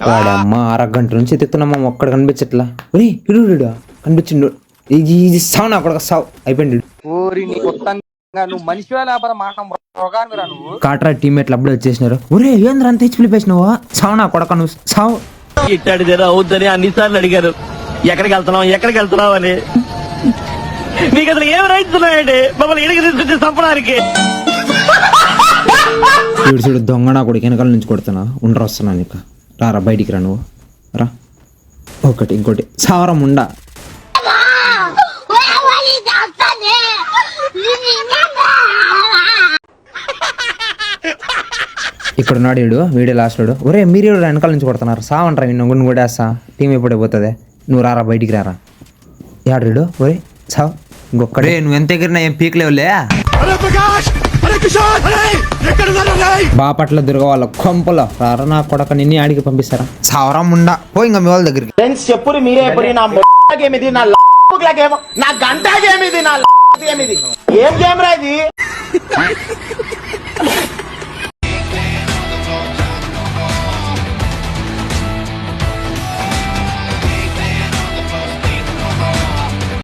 వాడమ్మ అరగంట నుంచి ఎత్తుతున్నామా ఒక్కడ కనిపించట్లా ఇడు కనిపించిండు ఇది సావు నా కొడుకు సావు అయిపోయింది కాట్రా టీమేట్లు అప్పుడే వచ్చేసినారు ఒరే ఏంద్ర అంత హెచ్పి పేసినావా సావు నా కొడక నువ్వు సావు ఇట్టాడి అవుద్దని అన్నిసార్లు అడిగారు ఎక్కడికి వెళ్తున్నావు అని నీకు అసలు ఏం రైతున్నాయండి మమ్మల్ని ఇడికి తీసుకొచ్చి చంపడానికి చూడు దొంగ నా కొడుకు వెనకాల నుంచి కొడుతున్నా ఉండరు వస్తున్నా నీకు రారా బయటికి రా నువ్వు రా ఒకటి ఇంకోటి సావరం ఉండా ఇక్కడ ఉన్నాడు వీడియో లాస్ట్ ఒరే మీరు వెనకాల నుంచి కొడుతున్నారు సావంటరా నిన్ను కూడా వేస్తా టీం ఎప్పుడే పోతుంది నువ్వు రారా బయటికి రారా యాడు ఒరే సావు ఇంకొక్కడే నువ్వు ఎంత ఎగిరినా ఏం పీక్లేవులే బాపట్ల దుర్గ వాళ్ళ కొంపలో రారా నా కొడక నిన్ను ఆడికి పంపిస్తారా సావరం ఉండా పో ఇంకా మీ వాళ్ళ దగ్గరికి ఫ్రెండ్స్ చెప్పురు మీరే ఎప్పుడు నా గేమిది నా నా గంట గేమిది నా ఏం గేమ్ రా ఇది